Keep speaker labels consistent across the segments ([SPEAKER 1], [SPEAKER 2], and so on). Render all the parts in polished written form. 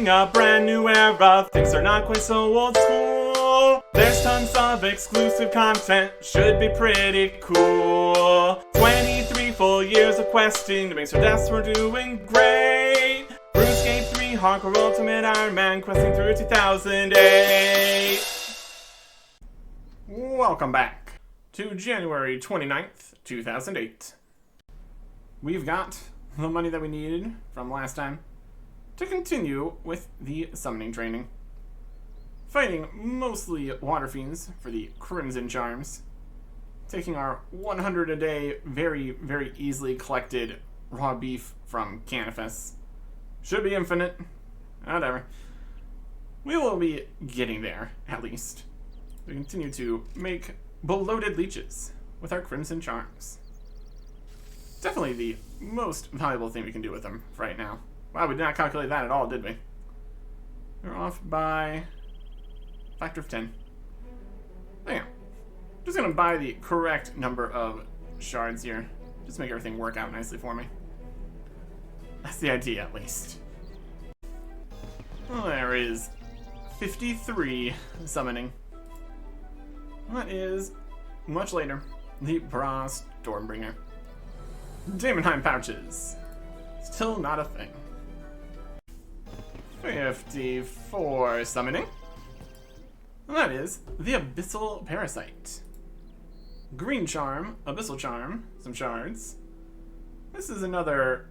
[SPEAKER 1] entering a brand new era. Things are not quite so old school. There's tons of exclusive content, should be pretty cool. 23 full years of questing to make sure that we're doing great. RuneScape 3 Hardcore Ultimate Ironman questing through 2008. Welcome back to January 29th, 2008. We've got the money that we needed from last time to continue with the summoning training. Fighting mostly water fiends for the Crimson Charms. Taking our 100 a day, very, very easily collected raw beef from Canifus. Should be infinite. Whatever. We will be getting there, at least. We continue to make bloated leeches with our Crimson Charms. Definitely the most valuable thing we can do with them right now. Wow, we did not calculate that at all, did we? We're off by a factor of 10. Hang on. Just gonna buy the correct number of shards here. Just make everything work out nicely for me. That's the idea, at least. Well, there is 53 summoning. That is, much later, the Bra Stormbringer. Daemonheim pouches. Still not a thing. 54 summoning. And that is the Abyssal Parasite. Green Charm, Abyssal Charm, some shards. This is another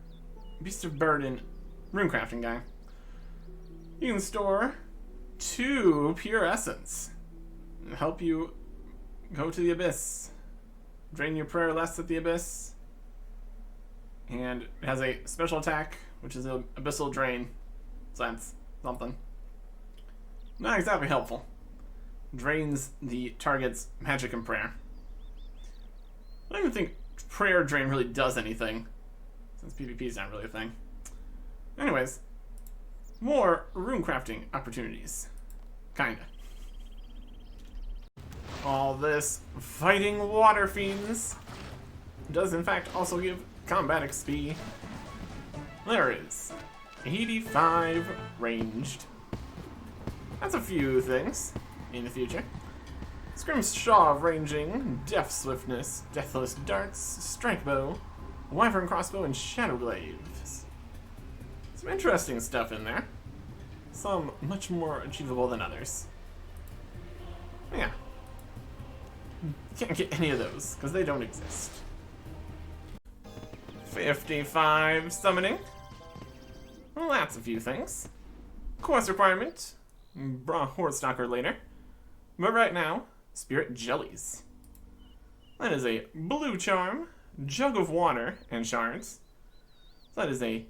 [SPEAKER 1] Beast of Burden runecrafting guy. You can store 2 Pure Essence and help you go to the Abyss. Drain your prayer less at the Abyss. And it has a special attack, which is an Abyssal Drain. So that's something. Not exactly helpful. Drains the target's magic and prayer. I don't even think prayer drain really does anything, since PvP is not really a thing. Anyways, more runecrafting opportunities. Kinda. All this fighting water fiends does in fact also give combat XP. There is 85 ranged. That's a few things in the future. Scrimshaw ranging, Death Swiftness, Deathless Darts, Strike Bow, Wyvern Crossbow, and Shadow Glaives. Some interesting stuff in there. Some much more achievable than others. Yeah. Can't get any of those, because they don't exist. 55 summoning. Well, that's a few things. Quest requirement, Bra Hordstalker later. But right now, Spirit Jellies. That is a blue charm, Jug of Water, and shards. That is a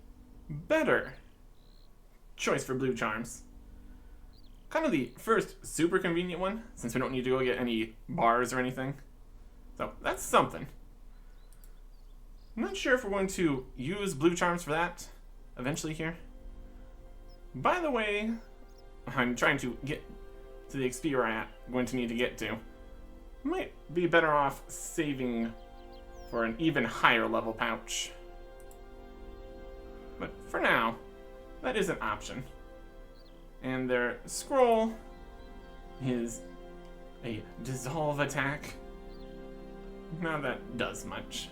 [SPEAKER 1] better choice for blue charms. Kind of the first super convenient one, since we don't need to go get any bars or anything. So, that's something. I'm not sure if we're going to use blue charms for that eventually here. By the way, I'm trying to get to the XP we're going to need to get to. Might be better off saving for an even higher level pouch. But for now, that is an option. And their scroll is a dissolve attack. Now that does much.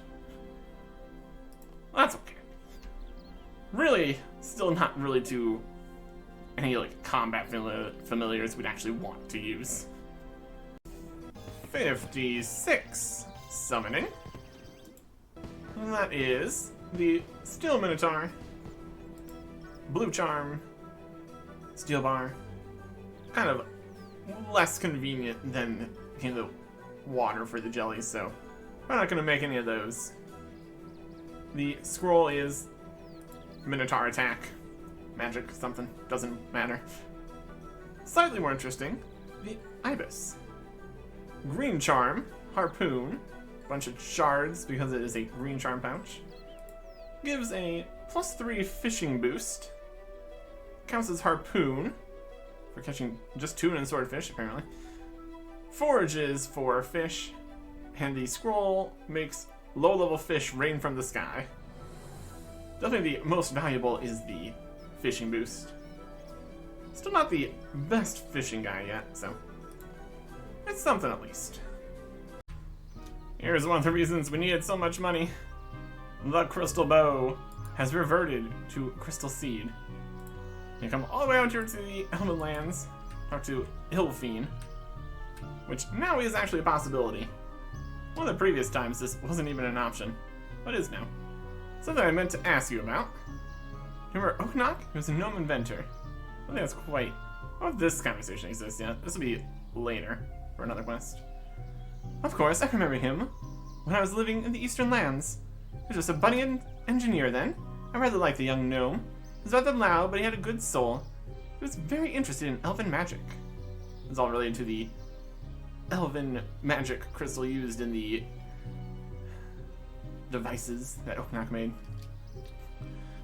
[SPEAKER 1] That's okay. Really, still not really to any like combat familiars we'd actually want to use. 56 summoning. And that is the Steel Minotaur, Blue Charm, Steel Bar. Kind of less convenient than the water for the jellies, so we're not going to make any of those. The scroll is Minotaur attack. Magic something. Doesn't matter. Slightly more interesting, the Ibis. Green Charm, Harpoon, bunch of shards because it is a green charm pouch. Gives a +3 fishing boost. Counts as Harpoon for catching just tuna and swordfish, apparently. Forages for fish, and the scroll makes low-level fish rain from the sky. Definitely the most valuable is the fishing boost. Still not the best fishing guy yet, so it's something at least. Here's one of the reasons we needed so much money. The crystal bow has reverted to crystal seed. You come all the way out here to the Elven lands, talk to Ilfiend, which now is actually a possibility. One of the previous times this wasn't even an option, but is now. Something I meant to ask you about. Remember Oknok? He was a gnome inventor. I don't think that's quite... I don't know if this conversation exists yet. This will be later for another quest. Of course, I remember him. When I was living in the Eastern Lands. He was just a budding engineer then. I rather liked the young gnome. He was rather loud, but he had a good soul. He was very interested in elven magic. It was all related to the elven magic crystal used in the devices that Oknok made.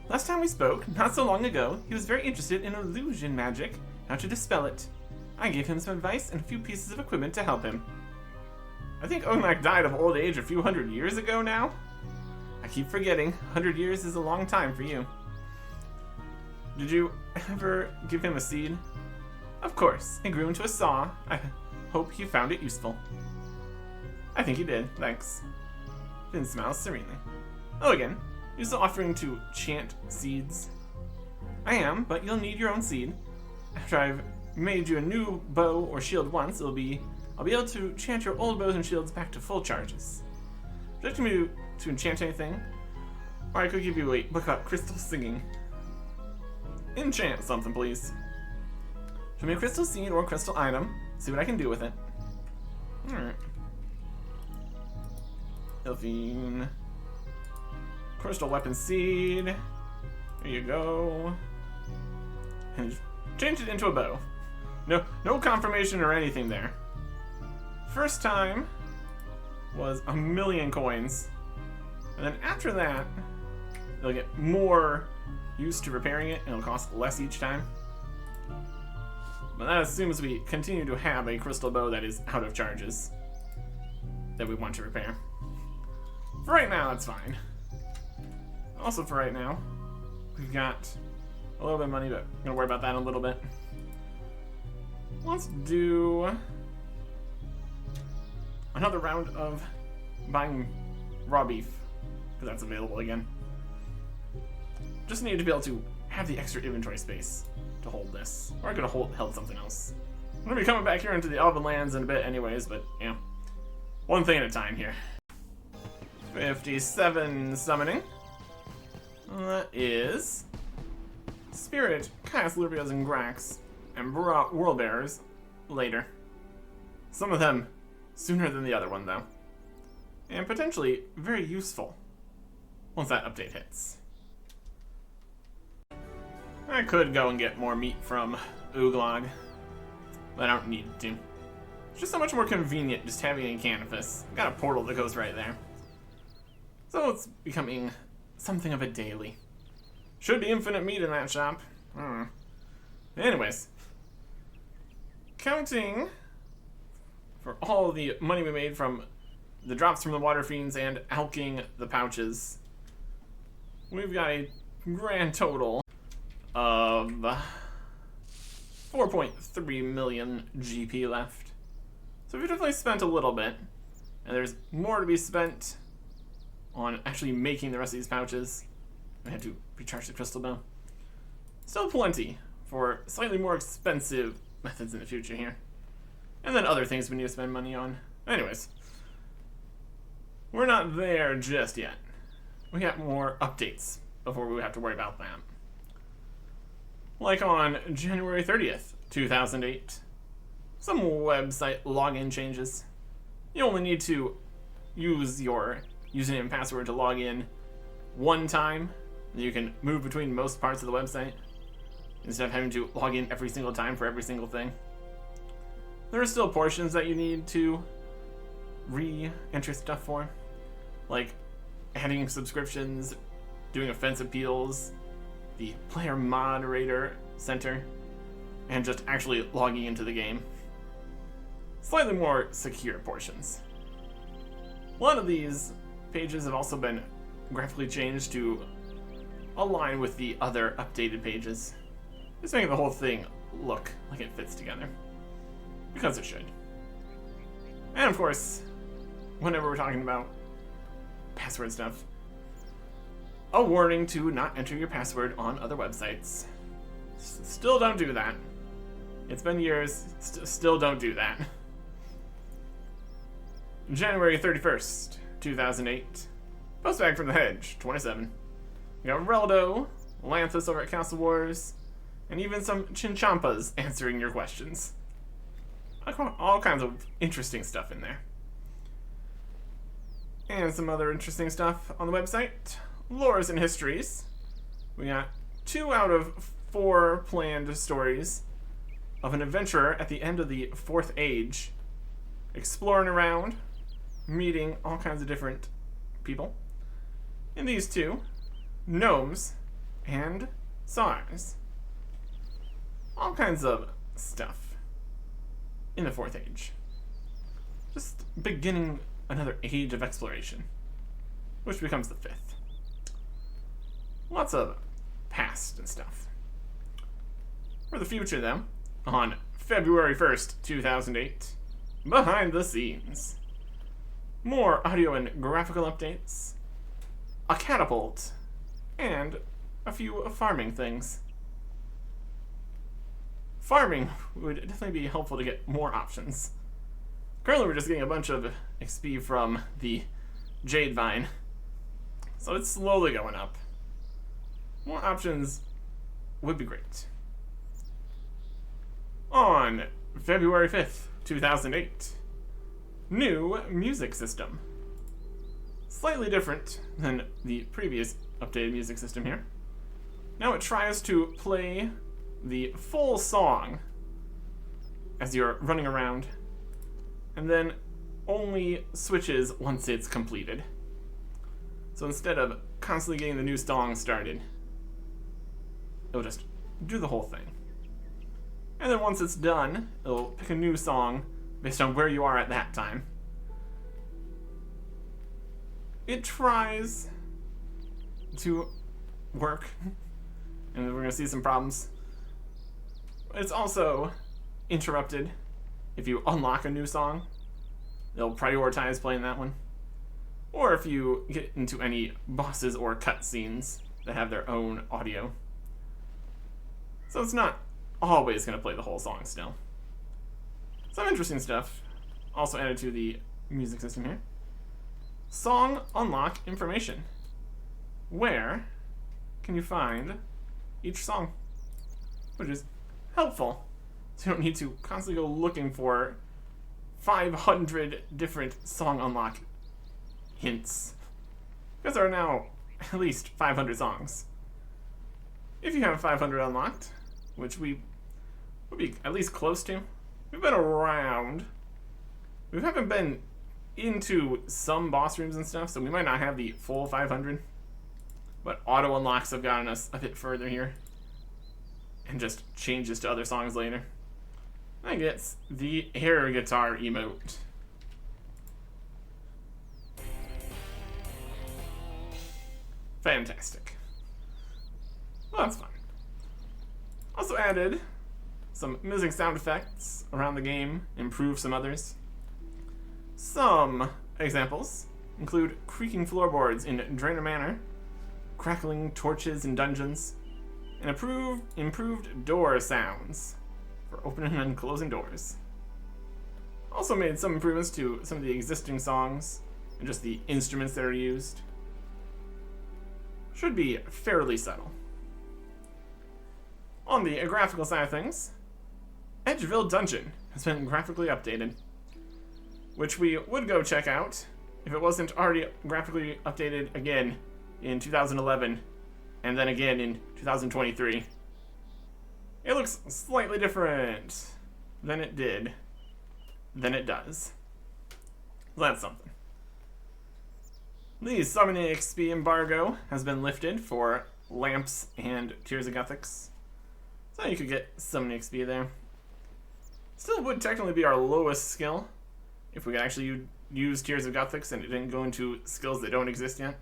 [SPEAKER 1] Last time we spoke, not so long ago, he was very interested in illusion magic, how to dispel it. I gave him some advice and a few pieces of equipment to help him. I think Oknok died of old age a few hundred years ago now. I keep forgetting, 100 years is a long time for you. Did you ever give him a seed? Of course, it grew into a saw. I hope he found it useful. I think he did, thanks. Finn smiles serenely. Oh, again. You're still offering to chant seeds? I am, but you'll need your own seed. After I've made you a new bow or shield once, I'll be able to chant your old bows and shields back to full charges. Would you like me to enchant anything? Or I could give you a book about crystal singing. Enchant something, please. Show me a crystal seed or crystal item. See what I can do with it. Alright. Ilfiend. Crystal weapon seed. There you go. And change it into a bow. No confirmation or anything there. First time was 1,000,000 coins. And then after that, they'll get more used to repairing it and it'll cost less each time. But that assumes we continue to have a crystal bow that is out of charges that we want to repair. For right now, that's fine. Also for right now, we've got a little bit of money, but I'm gonna worry about that in a little bit. Let's do another round of buying raw beef, because that's available again. Just need to be able to have the extra inventory space to hold this. Or I could have held something else. I'm gonna be coming back here into the Elven lands in a bit anyways, but yeah. One thing at a time here. 57 summoning. That is Spirit, Caius, Lurios, and Grax, and World Bearers later. Some of them sooner than the other one, though. And potentially very useful once that update hits. I could go and get more meat from Uglog, but I don't need to. It's just so much more convenient just having a canvas. Got a portal that goes right there. So it's becoming something of a daily. Should be infinite meat in that shop. Anyways. Counting for all the money we made from the drops from the water fiends and alking the pouches, we've got a grand total of 4.3 million GP left. So we've definitely spent a little bit, and there's more to be spent on actually making the rest of these pouches. I had to recharge the crystal bow. Still plenty for slightly more expensive methods in the future here. And then other things we need to spend money on. Anyways, we're not there just yet. We got more updates before we have to worry about that. Like on January 30th, 2008, some website login changes. You only need to use your username and password to log in one time. You can move between most parts of the website instead of having to log in every single time for every single thing. There are still portions that you need to re-enter stuff for, like adding subscriptions, doing offense appeals, the player moderator center, and just actually logging into the game. Slightly more secure portions. A lot of these pages have also been graphically changed to align with the other updated pages. Just making the whole thing look like it fits together. Because it should. And of course, whenever we're talking about password stuff, a warning to not enter your password on other websites. Still don't do that. It's been years, still don't do that. January 31st, 2008. Postbag from the Hedge, 27. We got Reldo, Lanthus over at Castle Wars, and even some Chinchampas answering your questions. All kinds of interesting stuff in there. And some other interesting stuff on the website. Lores and Histories. We got 2 out of 4 planned stories of an adventurer at the end of the 4th Age, exploring around, meeting all kinds of different people. In these 2, gnomes and SARS. All kinds of stuff in the 4th Age. Just beginning another age of exploration, which becomes the 5th. Lots of past and stuff. For the future, though, on February 1st, 2008, behind the scenes. More audio and graphical updates, a catapult, and a few farming things. Farming would definitely be helpful to get more options. Currently, we're just getting a bunch of XP from the Jade Vine, so it's slowly going up. More options would be great. On February 5th, 2008, new music system. Slightly different than the previous updated music system here. Now it tries to play the full song as you're running around, and then only switches once it's completed. So instead of constantly getting the new song started, it'll just do the whole thing. And then once it's done, it'll pick a new song based on where you are at that time. It tries to work, and we're going to see some problems. It's also interrupted if you unlock a new song. They'll prioritize playing that one. Or if you get into any bosses or cutscenes that have their own audio. So it's not always going to play the whole song still. Some interesting stuff also added to the music system here. Song unlock information. Where can you find each song? Which is helpful, so you don't need to constantly go looking for 500 different song unlock hints. Because there are now at least 500 songs. If you have 500 unlocked, which we would be at least close to, we've been around. We haven't been into some boss rooms and stuff, so we might not have the full 500. But auto unlocks have gotten us a bit further here. And just changes to other songs later. I guess the air guitar emote. Fantastic. Well, that's fun. Also added some music sound effects around the game, improved some others. Some examples include creaking floorboards in Drainer Manor, crackling torches in dungeons, and improved door sounds for opening and closing doors. Also made some improvements to some of the existing songs and just the instruments that are used. Should be fairly subtle. On the graphical side of things, Edgeville Dungeon has been graphically updated, which we would go check out if it wasn't already graphically updated again in 2011 and then again in 2023. It looks slightly different than it does. That's something. The Summoning XP embargo has been lifted for Lamps and Tears of Gothics, so you could get Summoning XP there. Still would technically be our lowest skill if we could actually use Tears of Gothics and it didn't go into skills that don't exist yet.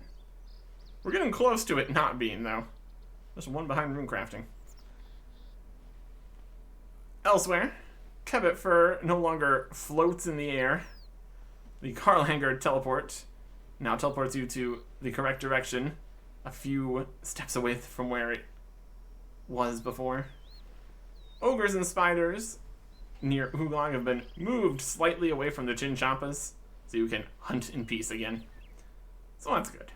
[SPEAKER 1] We're getting close to it not being, though. Just one behind rune crafting. Elsewhere, Kebbit Fur no longer floats in the air. The Carlanger teleport now teleports you to the correct direction, a few steps away from where it was before. Ogres and spiders near Oolong have been moved slightly away from the Chinchompas, so you can hunt in peace again. So that's good.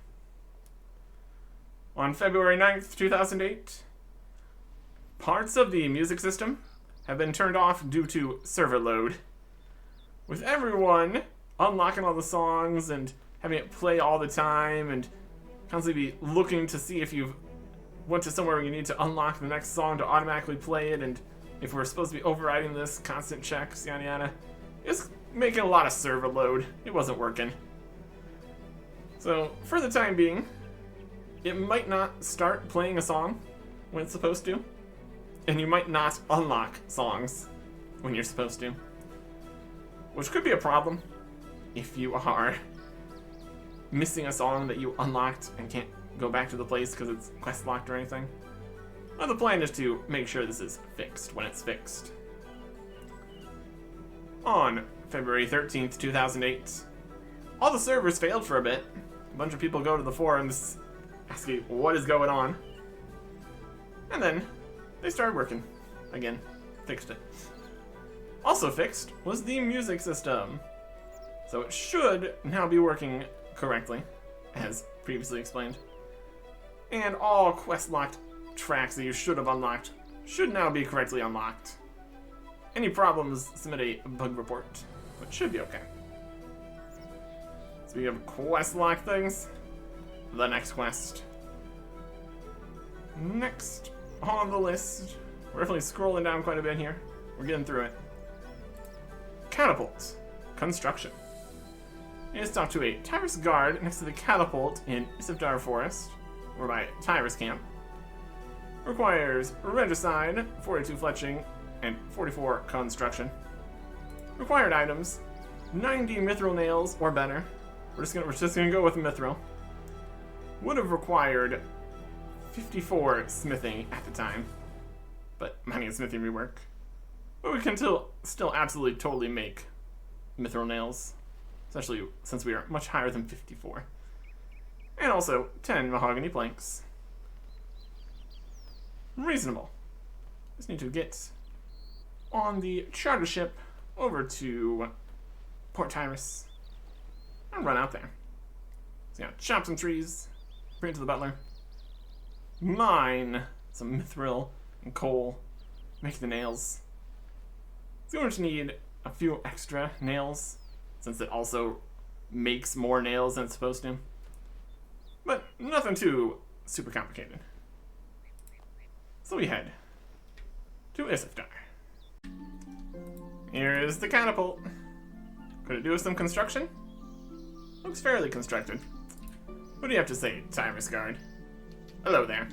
[SPEAKER 1] On February 9th, 2008, parts of the music system have been turned off due to server load. With everyone unlocking all the songs and having it play all the time and constantly be looking to see if you've went to somewhere where you need to unlock the next song to automatically play it, and if we're supposed to be overriding this, constant checks, yada yada. It's making a lot of server load. It wasn't working. So, for the time being, it might not start playing a song when it's supposed to, and you might not unlock songs when you're supposed to. Which could be a problem if you are missing a song that you unlocked and can't go back to the place because it's quest locked or anything. Well, the plan is to make sure this is fixed when it's fixed. On February 13th, 2008, all the servers failed for a bit. A bunch of people go to the forums asking what is going on. And then they started working again. Fixed it. Also fixed was the music system. So it should now be working correctly, as previously explained. And all quest-locked tracks that you should have unlocked should now be correctly unlocked. Any problems, submit a bug report, which should be okay. Speaking of quest-locked things, the next quest. Next on the list, we're definitely scrolling down quite a bit here. We're getting through it. Catapults. Construction. It is stopped to a Tyrus guard next to the catapult in Isifdar Forest, or by Tyrus Camp. Requires Regicide, 42 Fletching, and 44 Construction. Required items, 90 Mithril Nails or better. We're just gonna go with Mithril. Would have required 54 Smithing at the time, but mining and smithing rework. But we can still absolutely totally make Mithril Nails, especially since we are much higher than 54. And also 10 mahogany planks. Reasonable. Just need to get on the charter ship over to Port Tyrus and run out there. So yeah, chop some trees, bring it to the butler, mine some mithril and coal, make the nails. It's going to need a few extra nails, since it also makes more nails than it's supposed to. But nothing too super complicated. So we head to Isifdar. Here is the catapult. Could it do with some construction? Looks fairly constructed. What do you have to say, Tyrus Guard? Hello there.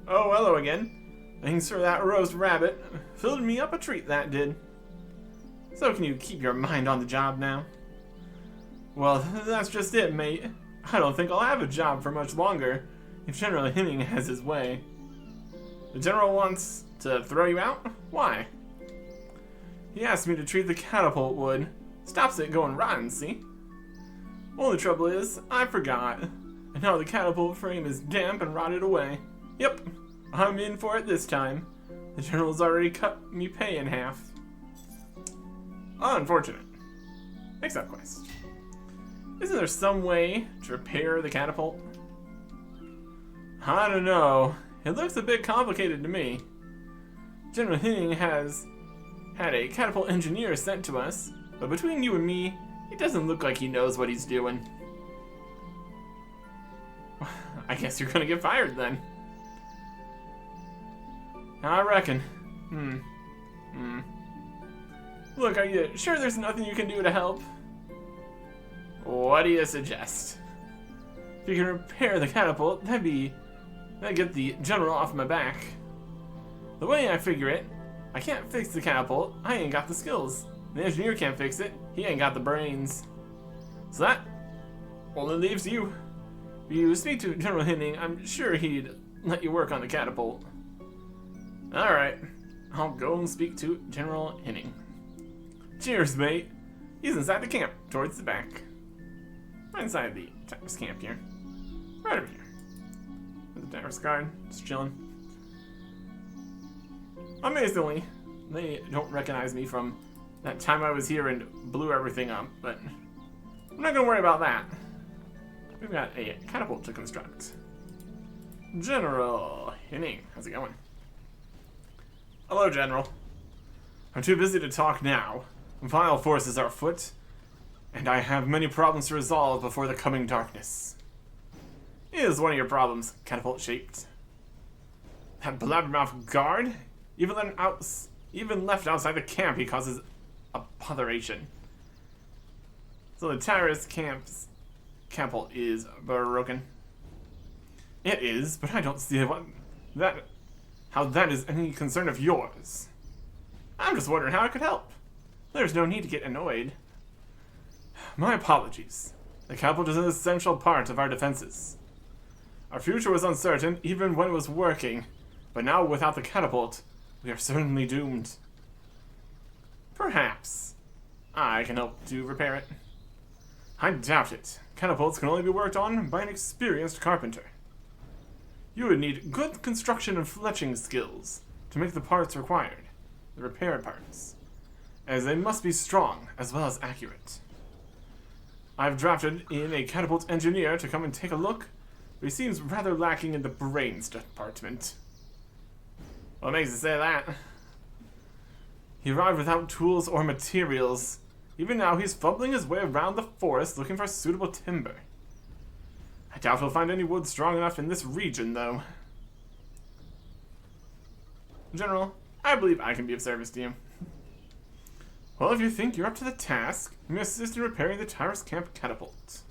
[SPEAKER 1] Oh, hello again. Thanks for that roast rabbit. Filled me up a treat, that did. So can you keep your mind on the job now? Well, that's just it, mate. I don't think I'll have a job for much longer if General Hinning has his way. The General wants to throw you out? Why? He asked me to treat the catapult wood. Stops it going rotten, see? Only trouble is, I forgot. And now the catapult frame is damp and rotted away. Yep, I'm in for it this time. The General's already cut me pay in half. Unfortunate. Next up quest. Isn't there some way to repair the catapult? I don't know. It looks a bit complicated to me. General Hinning has had a catapult engineer sent to us, but between you and me, it doesn't look like he knows what he's doing. I guess you're gonna get fired then. I reckon. Look, are you sure there's nothing you can do to help? What do you suggest? If you can repair the catapult, that'd get the General off my back. The way I figure it, I can't fix the catapult, I ain't got the skills. The engineer can't fix it, he ain't got the brains. So that only leaves you. If you speak to General Hinning, I'm sure he'd let you work on the catapult. Alright, I'll go and speak to General Henning. Cheers, mate. He's inside the camp, towards the back. Right inside the Tyrus camp here. Right over here. The Tyrus guard, just chilling. Amazingly, they don't recognize me from that time I was here and blew everything up, but I'm not gonna worry about that. We've got a catapult to construct. General Henning, how's it going? Hello, General. I'm too busy to talk now. Vile forces are afoot, and I have many problems to resolve before the coming darkness. Is one of your problems catapult-shaped? That blabbermouth guard? Even left outside the camp, he causes a botheration. So the Tyrus camp's catapult is broken. It is, but I don't see how that is any concern of yours. I'm just wondering how I could help. There's no need to get annoyed. My apologies. The catapult is an essential part of our defenses. Our future was uncertain even when it was working, but now without the catapult, we are certainly doomed. Perhaps I can help to repair it. I doubt it. Catapults can only be worked on by an experienced carpenter. You would need good construction and fletching skills to make the parts required, the repair parts, as they must be strong as well as accurate. I've drafted in a catapult engineer to come and take a look, but he seems rather lacking in the brains department. What makes you say that? He arrived without tools or materials. Even now, he's fumbling his way around the forest looking for suitable timber. I doubt he'll find any wood strong enough in this region, though. General, I believe I can be of service to you. Well, if you think you're up to the task, let me assist in repairing the Tyrus camp catapult.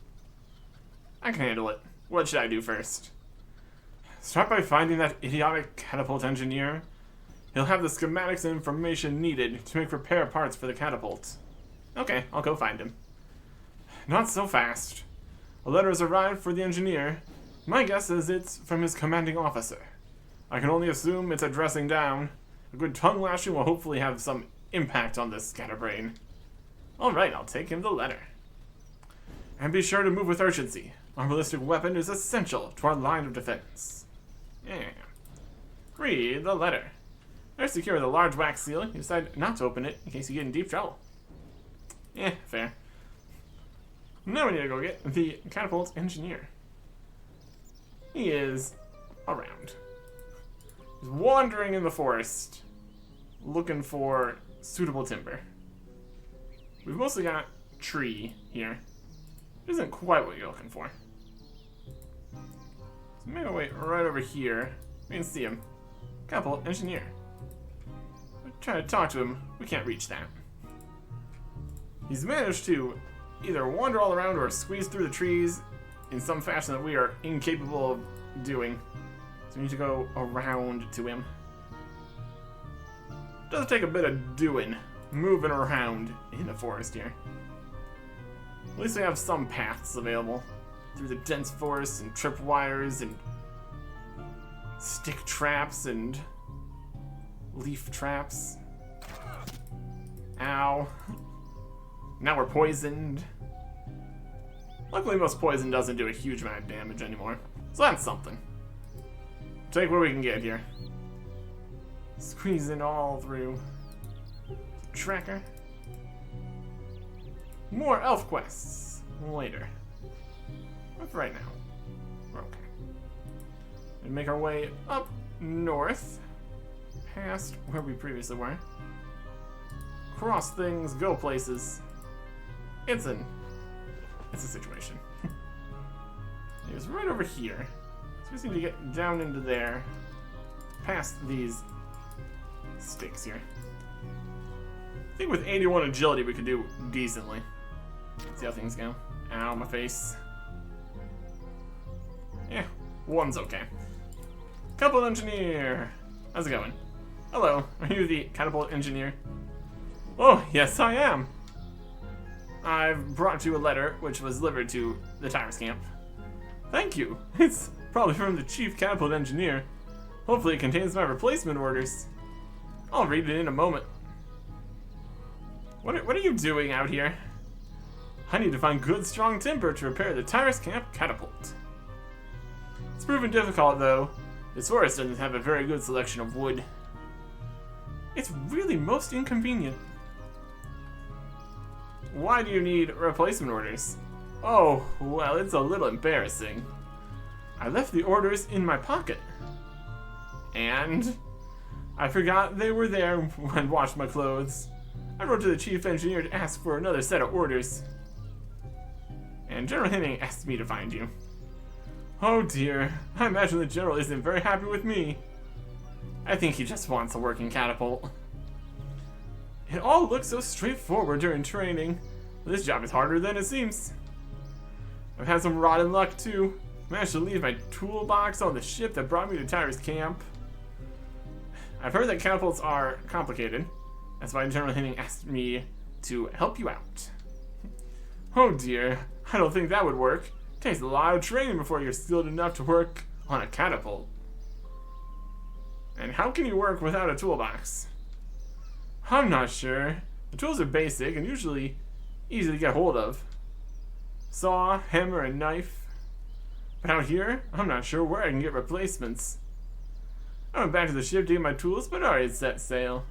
[SPEAKER 1] I can handle it. What should I do first? Start by finding that idiotic catapult engineer. He'll have the schematics and information needed to make repair parts for the catapult. Okay, I'll go find him. Not so fast. A letter has arrived for the engineer. My guess is it's from his commanding officer. I can only assume it's a dressing down. A good tongue lashing will hopefully have some impact on this scatterbrain. Alright, I'll take him the letter. And be sure to move with urgency. Our ballistic weapon is essential to our line of defense. Yeah. Read the letter. I secure the large wax seal. You decide not to open it in case you get in deep trouble. Yeah, fair. Now we need to go get the catapult engineer. He is around. He's wandering in the forest, looking for suitable timber. We've mostly got tree here. It isn't quite what you're looking for. So maybe I'll wait right over here. We can see him. Catapult engineer. We try to talk to him. We can't reach that. He's managed to either wander all around or squeeze through the trees in some fashion that we are incapable of doing. So we need to go around to him. Does take a bit of doing, moving around in the forest here. At least we have some paths available through the dense forest and tripwires and stick traps and leaf traps. Ow. Now we're poisoned. Luckily, most poison doesn't do a huge amount of damage anymore, so that's something. Take what we can get here. Squeezing all through. Tracker. More elf quests later. But for right now, we're okay. We make our way up north, past where we previously were. Cross things, go places. It's a situation. It was right over here. So we just need to get down into there, past these sticks here. I think with 81 agility we could do decently. Let's see how things go. Ow, my face. Yeah, one's okay. Catapult engineer! How's it going? Hello, are you the catapult engineer? Oh, yes I am! I've brought you a letter which was delivered to the Tyrus camp. Thank you! It's probably from the chief catapult engineer. Hopefully it contains my replacement orders. I'll read it in a moment. What are you doing out here? I need to find good, strong timber to repair the Tyrus Camp Catapult. It's proven difficult, though. This forest doesn't have a very good selection of wood. It's really most inconvenient. Why do you need replacement orders? Oh, well, it's a little embarrassing. I left the orders in my pocket. And I forgot they were there when I washed my clothes. I wrote to the chief engineer to ask for another set of orders. And General Henning asked me to find you. Oh dear, I imagine the general isn't very happy with me. I think he just wants a working catapult. It all looks so straightforward during training. This job is harder than it seems. I've had some rotten luck too. Managed to leave my toolbox on the ship that brought me to Tyrus Camp. I've heard that catapults are complicated. That's why General Henning asked me to help you out. Oh dear, I don't think that would work. It takes a lot of training before you're skilled enough to work on a catapult. And how can you work without a toolbox? I'm not sure. The tools are basic and usually easy to get hold of. Saw, hammer, and knife. But out here, I'm not sure where I can get replacements. I went back to the ship to get my tools, but already set sail.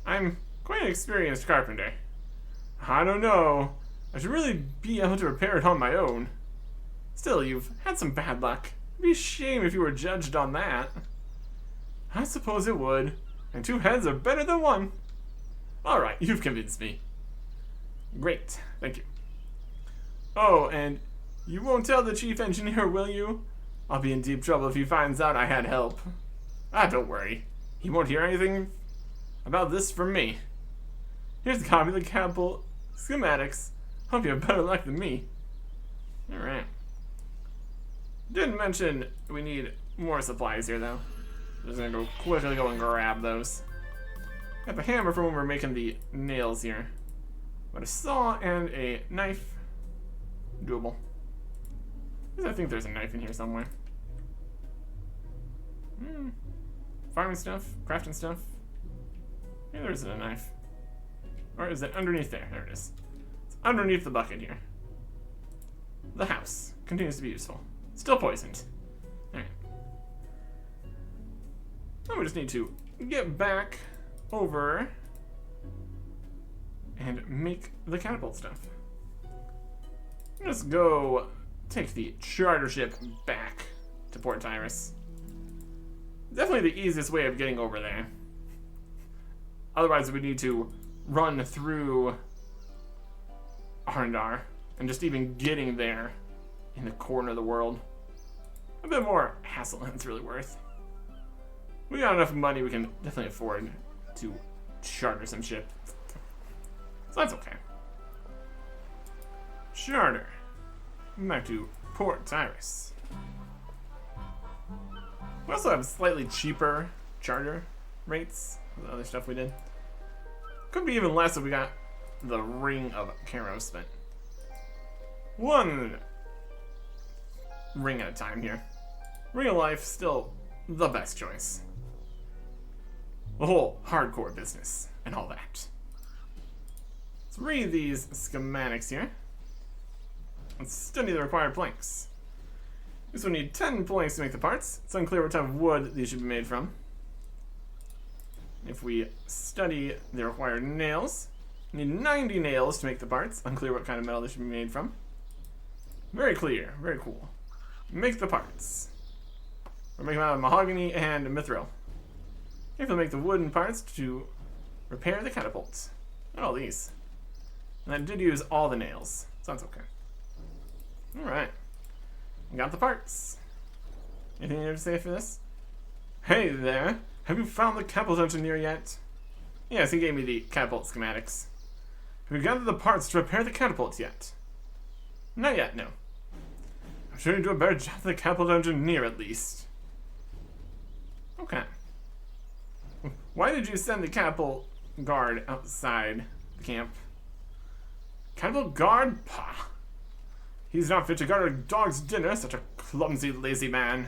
[SPEAKER 1] I'm quite an experienced carpenter. I don't know. I should really be able to repair it on my own. Still, you've had some bad luck. It'd be a shame if you were judged on that. I suppose it would. And two heads are better than one. Alright, you've convinced me. Great, thank you. Oh, and you won't tell the chief engineer, will you? I'll be in deep trouble if he finds out I had help. Ah, don't worry. He won't hear anything about this from me. Here's a copy of the catapult schematics. Hope you have better luck than me. Alright. Didn't mention we need more supplies here, though. Just gonna quickly go and grab those. Got the hammer for when we're making the nails here. Got a saw and a knife. Doable. I think there's a knife in here somewhere. Farming stuff, crafting stuff. Yeah, there's a knife. Or is it underneath there? There it is. It's underneath the bucket here. The house continues to be useful. Still poisoned. Alright. Now we just need to get back over and make the catapult stuff. Let's go take the charter ship back to Port Tyrus. Definitely the easiest way of getting over there. Otherwise, we need to run through Arndar, and just even getting there in the corner of the world. A bit more hassle than it's really worth. We got enough money we can definitely afford to charter some ship. So that's okay. Charter. Back to Port Tyrus. We also have slightly cheaper charter rates than the other stuff we did. Could be even less if we got the Ring of Caro spent. One ring at a time here. Ring of Life, still the best choice. The whole hardcore business and all that. Let's read these schematics here. Let's study the required planks. This will need 10 planks to make the parts. It's unclear what type of wood these should be made from. If we study the required nails, we need 90 nails to make the parts. Unclear what kind of metal they should be made from. Very clear, very cool. Make the parts. We're making them out of mahogany and mithril. You have to make the wooden parts to repair the catapults. Not all these. And I did use all the nails, so that's okay. Alright. We got the parts. Anything you have to say for this? Hey there! Have you found the catapult engineer yet? Yes, he gave me the catapult schematics. Have you gathered the parts to repair the catapults yet? Not yet, no. I'm sure you do a better job than the catapult engineer, at least. Okay. Why did you send the catapult guard outside the camp? Catapult guard? Pah. He's not fit to guard a dog's dinner, such a clumsy, lazy man.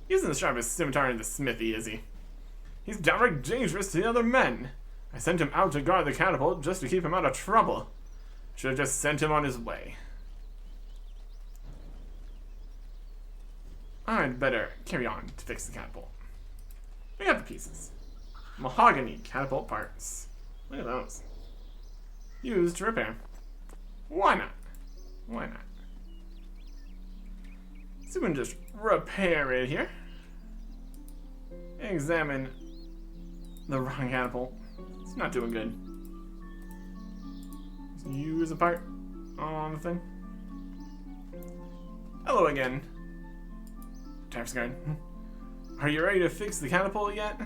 [SPEAKER 1] He isn't the sharpest scimitar in the smithy, is he? He's downright dangerous to the other men. I sent him out to guard the catapult just to keep him out of trouble. Should have just sent him on his way. I'd better carry on to fix the catapult. We got the pieces. Mahogany catapult parts. Look at those. Used to repair. Why not? Why not? So we can just repair it here. Examine the wrong catapult. It's not doing good. Just use a part on the thing. Hello again. Taps guard. Are you ready to fix the catapult yet?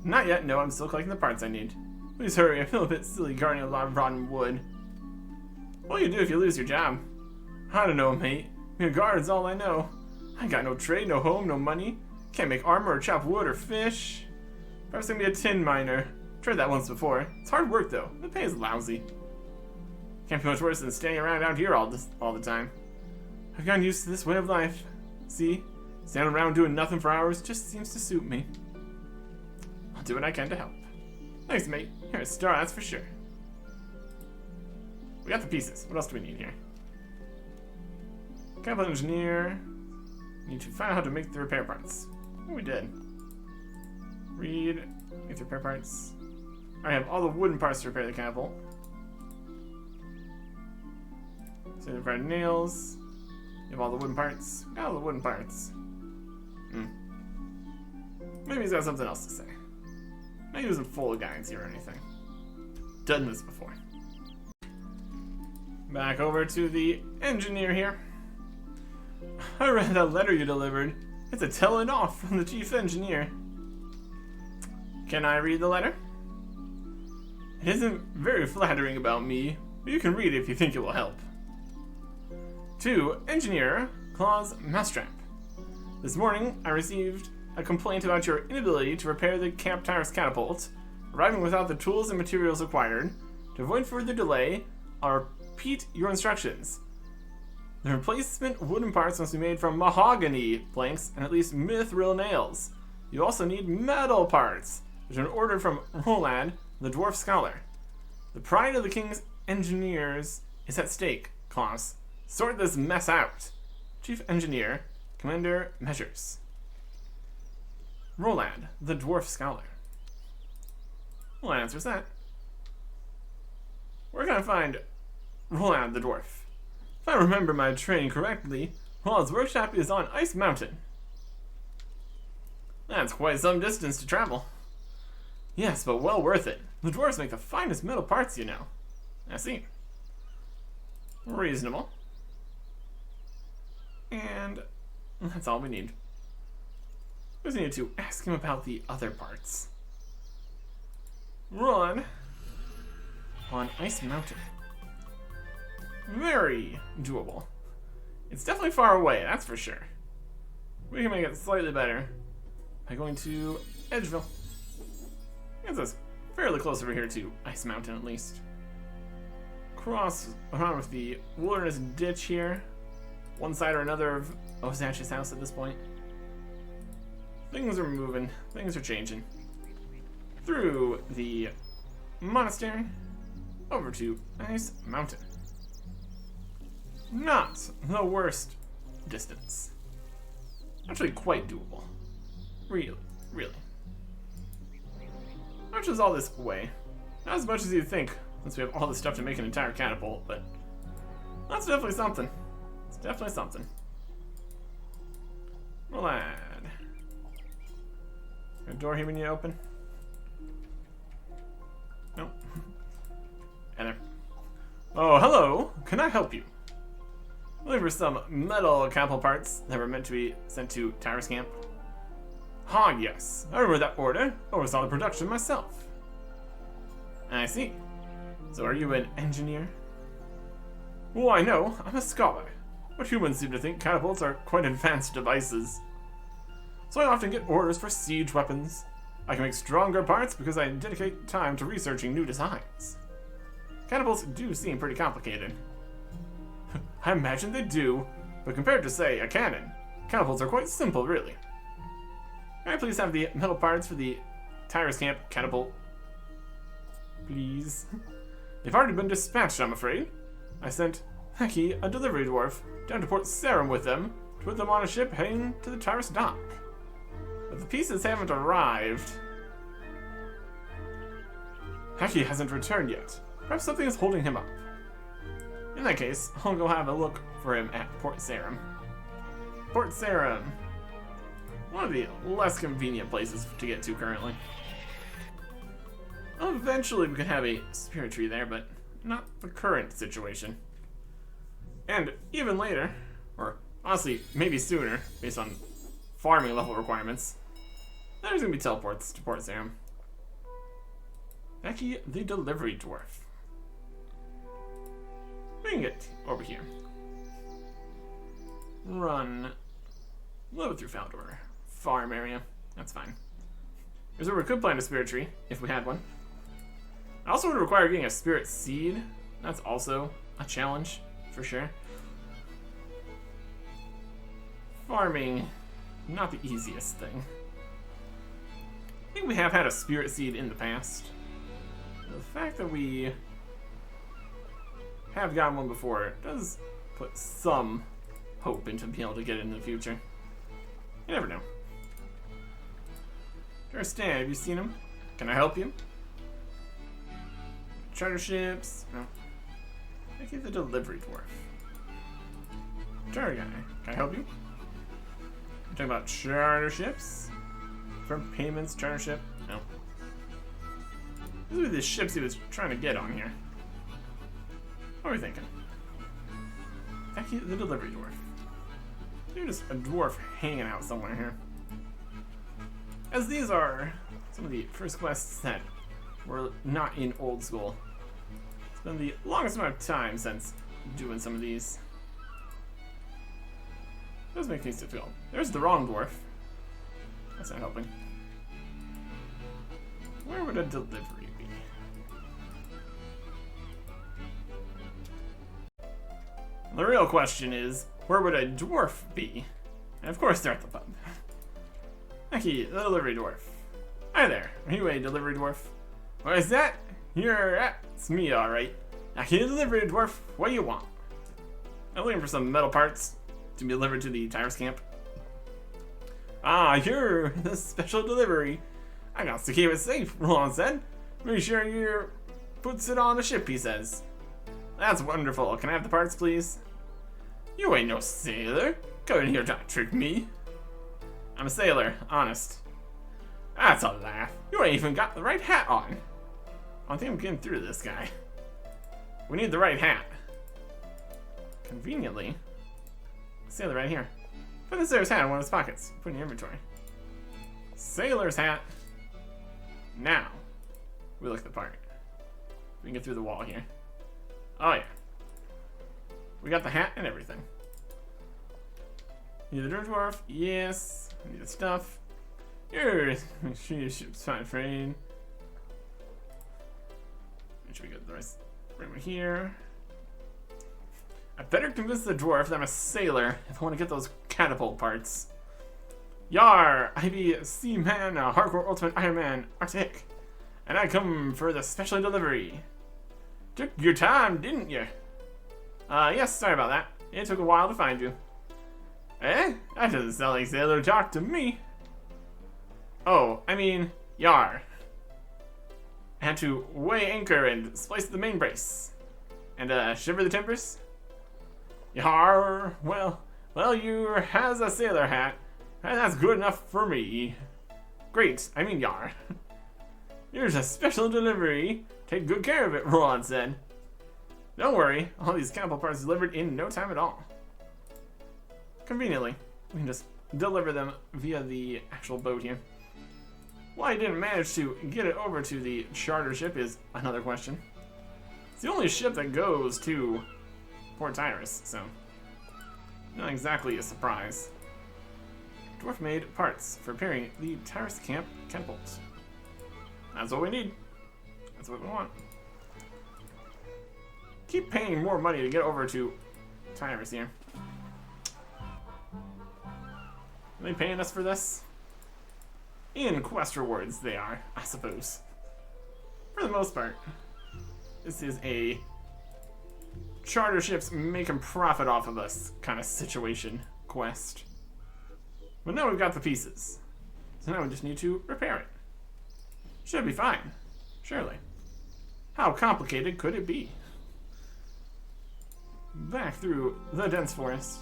[SPEAKER 1] Not yet, no, I'm still collecting the parts I need. Please hurry, I feel a bit silly guarding a lot of rotten wood. What do you do if you lose your job? I don't know, mate. Being a guard's all I know. I got no trade, no home, no money. Can't make armor or chop wood or fish. Perhaps I can be a tin miner. Tried that once before. It's hard work though. The pay is lousy. Can't be much worse than standing around out here all the time. I've gotten used to this way of life. See? Standing around doing nothing for hours just seems to suit me. I'll do what I can to help. Thanks, mate. You're a star, that's for sure. We got the pieces. What else do we need here? Catapult engineer. Need to find out how to make the repair parts. Oh, we did. Read. Make the repair parts. I have all the wooden parts to repair the catapult. So the required nails. You have all the wooden parts. Got all the wooden parts. Maybe he's got something else to say. Maybe he wasn't full of guidance here or anything. Done this before. Back over to the engineer here. I read that letter you delivered. It's a telling off from the chief engineer. Can I read the letter? It isn't very flattering about me, but you can read it if you think it will help. To Engineer Claus Mousetrap. This morning, I received a complaint about your inability to repair the Camp Tyrus catapult, arriving without the tools and materials required. To avoid further delay, I'll repeat your instructions. The replacement wooden parts must be made from mahogany planks and at least mithril nails. You also need metal parts, which are ordered from Roland, the dwarf scholar. The pride of the king's engineers is at stake, Klaus. Sort this mess out. Chief Engineer, Commander Measures. Roland, the dwarf scholar. Well, that answers that. Where can I find Roland the dwarf? If I remember my training correctly, Roland's workshop is on Ice Mountain. That's quite some distance to travel. Yes, but well worth it. The dwarves make the finest metal parts, you know. I see. Reasonable. And that's all we need. We just need to ask him about the other parts. Run on Ice Mountain. Very doable. It's definitely far away, that's for sure. We can make it slightly better by going to Edgeville. It's us fairly close over here to Ice Mountain, at least. Cross around with the wilderness ditch here. One side or another of Ozash's house at this point. Things are moving. Things are changing. Through the monastery, over to Ice Mountain. Not the worst distance. Actually quite doable. Really, really. How much is all this weigh? Not as much as you'd think, since we have all this stuff to make an entire catapult, but that's definitely something. It's definitely something. Lad. A door here we need to open? Nope. Enter. Oh, hello. Can I help you? Looking for some metal catapult parts that were meant to be sent to Tyrus Camp. Ah, yes. I remember that order. Oversaw the production myself. I see. So are you an engineer? Why, no. I'm a scholar. But humans seem to think catapults are quite advanced devices. So I often get orders for siege weapons. I can make stronger parts because I dedicate time to researching new designs. Catapults do seem pretty complicated. I imagine they do, but compared to, say, a cannon, catapults are quite simple, really. Can I please have the metal parts for the Tyrus Camp Catapult? Please. They've already been dispatched, I'm afraid. I sent Heki, a delivery dwarf, down to Port Sarum with them, to put them on a ship heading to the Tyrus dock. But the pieces haven't arrived. Heki hasn't returned yet. Perhaps something is holding him up. In that case, I'll go have a look for him at Port Sarum. Port Sarum. One of the less convenient places to get to currently. Eventually we could have a spirit tree there, but not the current situation. And even later, or honestly, maybe sooner, based on farming level requirements, there's gonna be teleports to Port Sarum. Becky, the delivery dwarf. Bring it over here. Run a little bit through Faldor. Farm area. That's fine. Here's where we could plant a spirit tree, if we had one. I also would require getting a spirit seed. That's also a challenge, for sure. Farming, not the easiest thing. I think we have had a spirit seed in the past. The fact that we have gotten one before does put some hope into being able to get it in the future. You never know. Stan, have you seen him? Can I help you? Charter ships? No. I get the delivery dwarf. Charter guy, can I help you? You're talking about charter ships? From payments, charter ship? No. These are the ships he was trying to get on here. What are we thinking? Thank you, the delivery dwarf. You're just a dwarf hanging out somewhere here. As these are some of the first quests that were not in old school. It's been the longest amount of time since doing some of these. It does make things difficult. There's the wrong dwarf. That's not helping. Where would a delivery be? The real question is, where would a dwarf be? And of course they're at the pub. Aki, the delivery dwarf. Hi there, are you a delivery dwarf? What is that? It's me, alright. Aki, the delivery dwarf, what do you want? I'm looking for some metal parts to be delivered to the Tyrus camp. Ah, you're the special delivery. I got to keep it safe, Roland said. Make sure you puts it on the ship, he says. That's wonderful. Can I have the parts, please? You ain't no sailor. Come in here trying to trick me. I'm a sailor, honest. That's a laugh. You ain't even got the right hat on. I don't think I'm getting through to this guy. We need the right hat. Conveniently, sailor right here. Put the sailor's hat in one of his pockets. Put in your inventory. Sailor's hat. Now, we look the part. We can get through the wall here. Oh yeah. We got the hat and everything. Need the dirt dwarf? Yes. Need the stuff. Here. Make sure your ship's fine frame. Make sure we get the rest right over here. I better convince the dwarf that I'm a sailor if I want to get those catapult parts. Yar! I be Seaman, a hardcore ultimate Ironman, Artic. And I come for the special delivery. Took your time, didn't you? Yes, sorry about that. It took a while to find you. Eh? That doesn't sound like sailor talk to me. Oh, I mean, yar. I had to weigh anchor and splice the main brace. And, shiver the timbers? Yar, well, you has a sailor hat, and that's good enough for me. Great, I mean yar. Here's a special delivery. Take good care of it, Roland said. Don't worry, all these catapult parts delivered in no time at all. Conveniently, we can just deliver them via the actual boat here. Why I didn't manage to get it over to the charter ship is another question. It's the only ship that goes to Port Tyrus, so not exactly a surprise. Dwarf made parts for repairing the Tyrus camp catapults. That's what we need. That's what we want. Keep paying more money to get over to Tyrus here. Are they paying us for this? in quest rewards they are, I suppose. For the most part. This is a charter ships making profit off of us kind of situation quest. But now we've got the pieces. So now we just need to repair it. Should be fine. Surely. How complicated could it be? Back through the dense forest.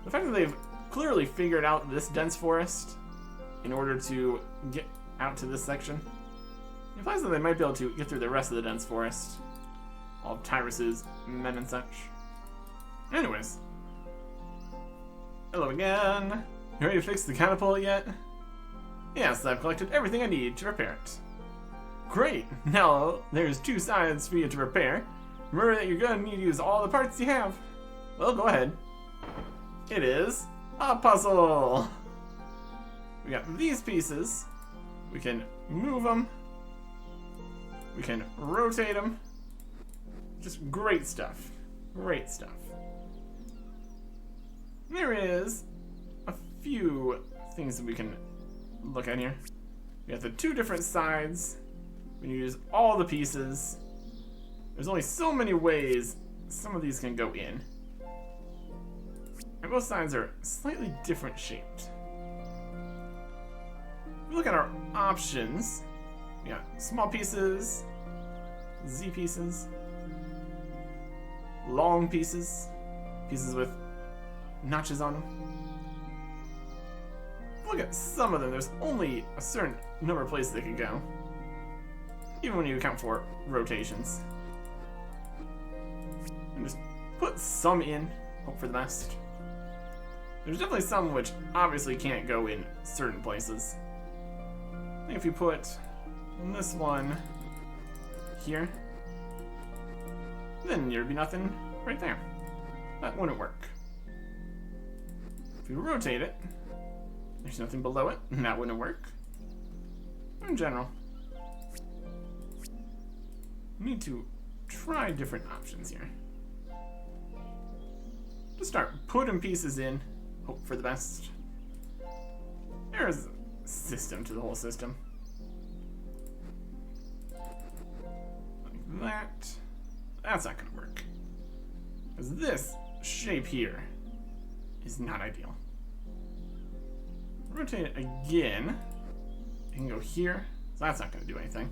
[SPEAKER 1] The fact that they've clearly figured out this dense forest in order to get out to this section implies that they might be able to get through the rest of the dense forest. All of Tyrus's men and such. Anyways. Hello again. You ready to fix the catapult yet? Yes, I've collected everything I need to repair it. Great! Now there's 2 sides for you to repair. Remember that you're gonna need to use all the parts you have. Well, go ahead. It is a puzzle! We got these pieces. We can move them. We can rotate them. Just great stuff. Great stuff. There is a few things that we can look at here. We have the 2 different sides. We can use all the pieces. There's only so many ways some of these can go in. And both sides are slightly different shaped. If we look at our options, we got small pieces, Z pieces, long pieces, pieces with notches on them. Look at some of them, there's only a certain number of places they can go. Even when you account for rotations. And just put some in, hope for the best. There's definitely some which obviously can't go in certain places. I think if you put this one here, then there'd be nothing right there. That wouldn't work. If you rotate it, there's nothing below it, and that wouldn't work. In general, we need to try different options here. Just start putting pieces in, hope for the best. There's a system to the whole system. Like that. That's not gonna work. Because this shape here is not ideal. Rotate it again. It can go here, so that's not gonna do anything.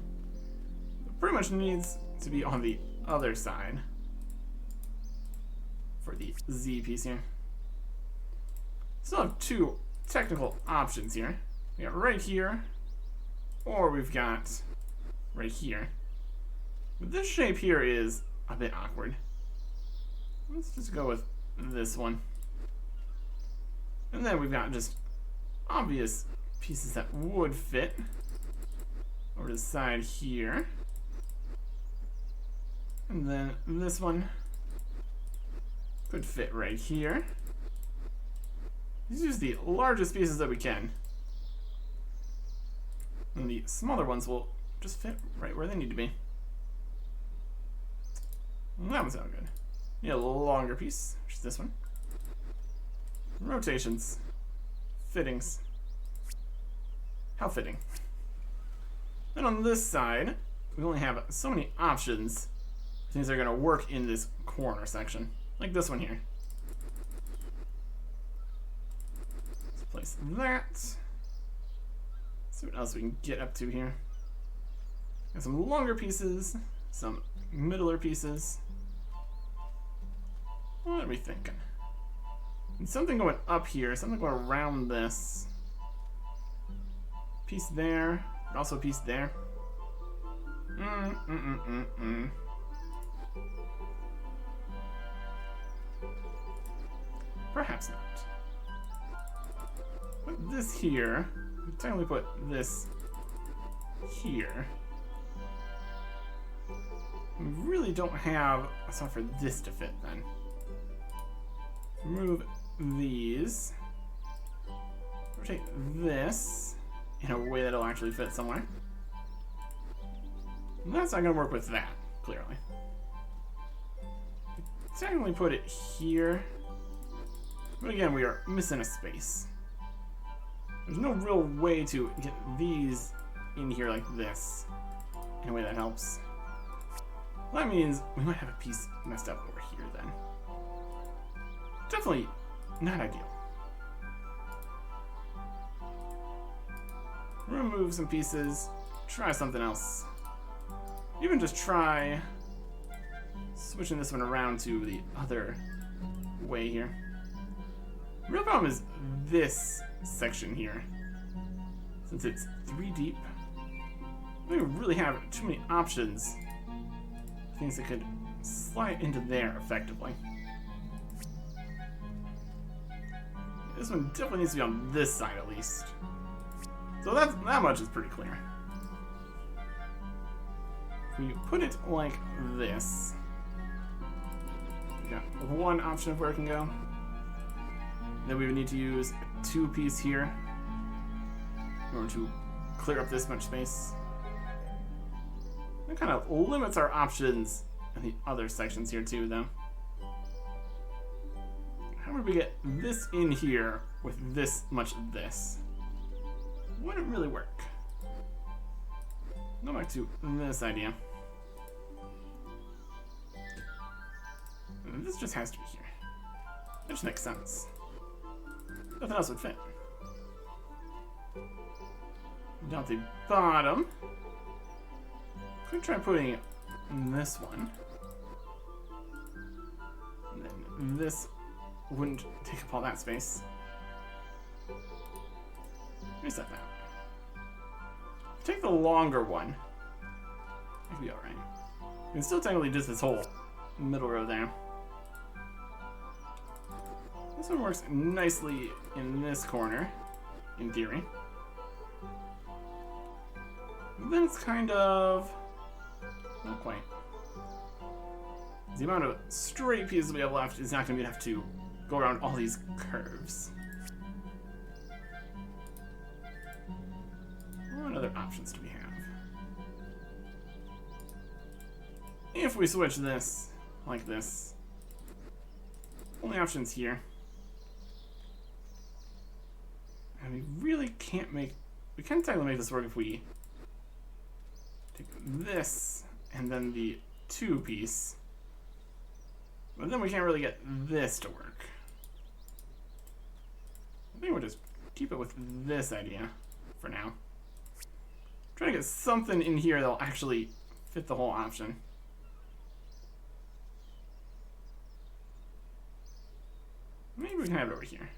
[SPEAKER 1] It pretty much needs to be on the other side for the Z piece here. Still have 2 technical options here. We got right here, or we've got right here. But this shape here is a bit awkward. Let's just go with this one. And then we've got just obvious pieces that would fit over to the side here. And then this one could fit right here. Let's use the largest pieces that we can. And the smaller ones will just fit right where they need to be. And that one's not good. Need a longer piece, which is this one. Rotations. Fittings. How fitting. Then on this side, we only have so many options. Things that are going to work in this corner section. Like this one here. Let's place that. See what else we can get up to here. Got some longer pieces, some middler pieces. What are we thinking? And something going up here, something going around this. Piece there, but also a piece there. Perhaps not. Put this here. Technically put this here. We really don't have a spot for this to fit then. Move these. Rotate this in a way that'll actually fit somewhere. And that's not gonna work with that, clearly. Technically put it here. But again, we are missing a space. There's no real way to get these in here like this in a way that helps. Well, that means we might have a piece messed up over here then. Definitely not ideal. Remove some pieces, try something else. Even just try switching this one around to the other way here. The real problem is this section here. Since it's 3 deep, we don't really have too many options. Things that could slide into there effectively. This one definitely needs to be on this side at least. So that much is pretty clear. If we put it like this, we got one option of where it can go. Then we would need to use a 2-piece here in order to clear up this much space. That kind of limits our options in the other sections here too, though. How would we get this in here with this much of this? Wouldn't really work. Go back to this idea. This just has to be here. That just makes sense. Nothing else would fit. Down the bottom. Could try putting this one. And then this wouldn't take up all that space. Reset that. Take the longer one. That could be alright. You can still technically just this whole middle row there. This one works nicely in this corner, in theory. And then it's kind of... not quite. The amount of straight pieces we have left is not going to be enough to go around all these curves. What other options do we have? If we switch this like this, only options here. And we really can't make, we can technically make this work if we take this and then the 2-piece. But then we can't really get this to work. I think we'll just keep it with this idea for now. Try to get something in here that'll actually fit the whole option. Maybe we can have it over here.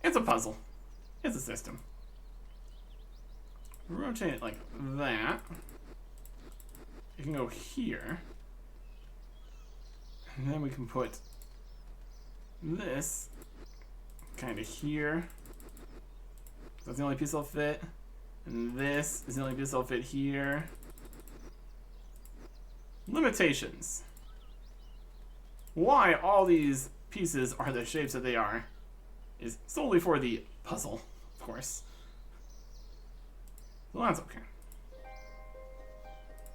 [SPEAKER 1] It's a puzzle. It's a system. Rotate it like that. It can go here. And then we can put this kind of here. That's the only piece that'll fit. And this is the only piece that'll fit here. Limitations. Why all these pieces are the shapes that they are is solely for the puzzle, of course. Well, that's okay.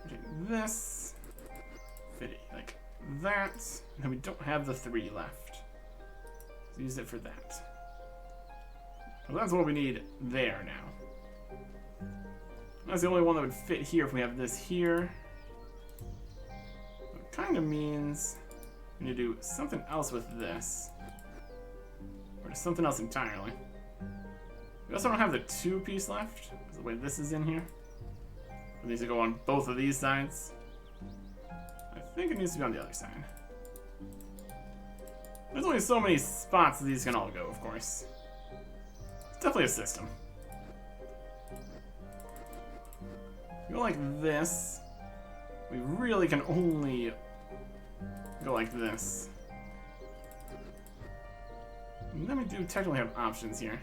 [SPEAKER 1] Take this, fit it like that, and then we don't have the 3 left. So use it for that. Well, that's what we need there now. That's the only one that would fit here if we have this here. It kind of means we need to do something else with this. Or something else entirely. We also don't have the 2-piece left, because the way this is in here. It needs to go on both of these sides. I think it needs to be on the other side. There's only so many spots that these can all go, of course. It's definitely a system. If you go like this, we really can only go like this. And then we do technically have options here.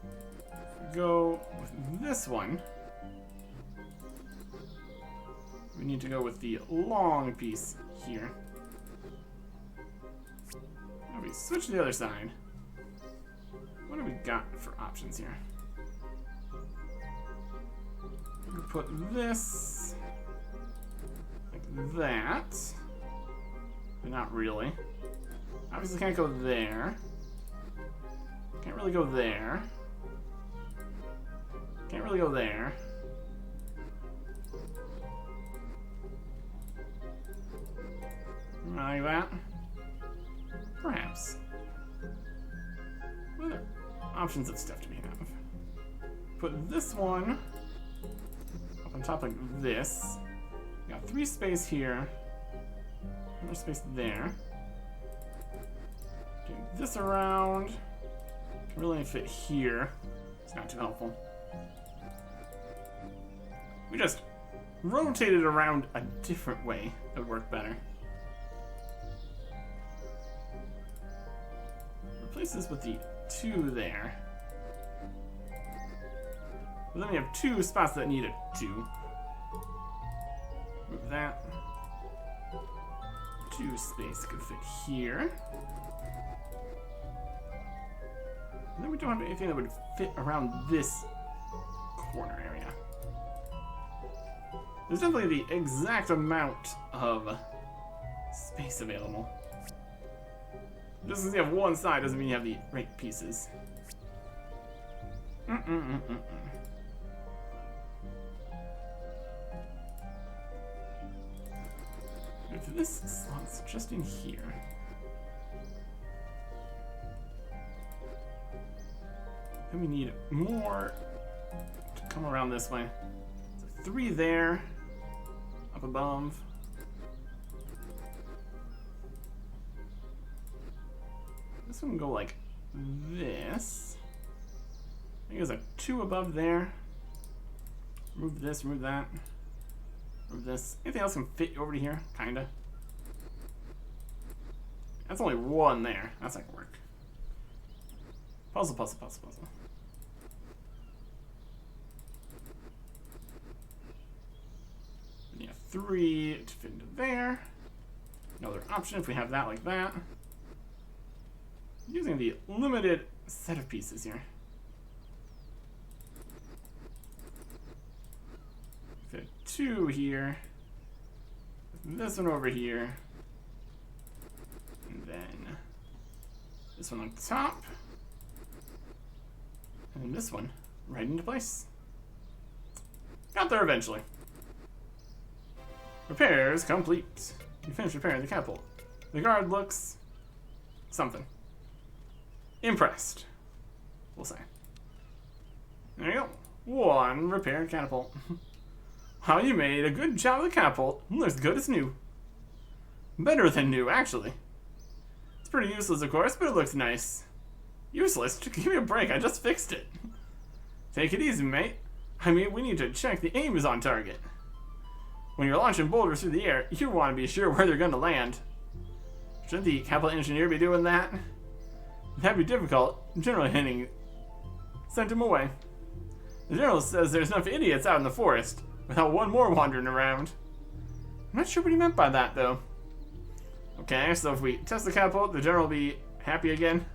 [SPEAKER 1] If we go with this one, we need to go with the long piece here. Now we switch to the other side. What do we got for options here? We put this like that, but not really. Obviously can't go there. really go there. Can't really go there. Like that. Perhaps. What other options of stuff do we have? Put this one up on top like this. Got 3 space here. Another space there. Do this around. Can really fit here. It's not too helpful. We just rotate it around a different way. That would work better. Replace this with the 2 there. But then we have 2 spots that need a 2. Move that. 2 space could fit here. And then we don't have anything that would fit around this corner area. There's definitely the exact amount of space available. Just because you have one side doesn't mean you have the right pieces. If this slot's just in here. Then we need more to come around this way. So 3 there, up above. This one can go like this. I think there's a 2 above there. Move this, move that. Move this. Anything else can fit over to here? Kinda. That's only 1 there. That's not gonna work. Puzzle, puzzle, puzzle, puzzle. Yeah, 3 to fit into there. Another option if we have that like that. Using the limited set of pieces here. Fit 2 here. This one over here. And then this one on top. And this one right into place. Got there eventually. Repairs complete. You finished repairing the catapult. The guard looks something. Impressed, we'll say. There you go. 1 repaired catapult. How you made a good job of the catapult. Looks good as new. Better than new, actually. It's pretty useless, of course, but it looks nice. Useless? Give me a break, I just fixed it. Take it easy, mate. I mean, we need to check the aim is on target. When you're launching boulders through the air, you want to be sure where they're going to land. Shouldn't the catapult engineer be doing that? That'd be difficult. General Henning sent him away. The general says there's enough idiots out in the forest without 1 more wandering around. I'm not sure what he meant by that, though. Okay, so if we test the catapult, the general will be happy again.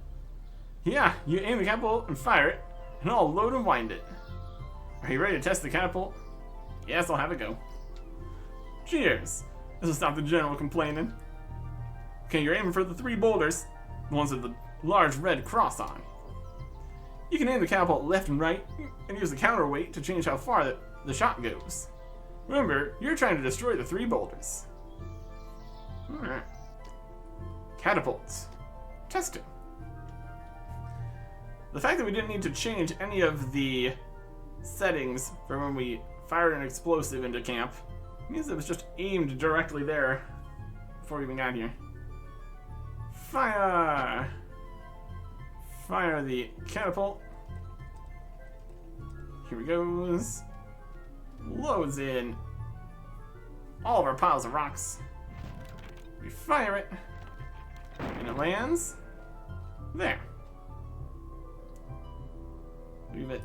[SPEAKER 1] Yeah, you aim the catapult and fire it, and I'll load and wind it. Are you ready to test the catapult? Yes, I'll have it go. Cheers. This will stop the general complaining. Okay, you're aiming for the 3 boulders, the ones with the large red cross on. You can aim the catapult left and right, and use the counterweight to change how far the shot goes. Remember, you're trying to destroy the 3 boulders. Alright. Catapults. Testing. The fact that we didn't need to change any of the settings for when we fired an explosive into camp means it was just aimed directly there before we even got here. Fire! Fire the catapult. Here he goes. Loads in all of our piles of rocks. We fire it, and it lands there. Leave it.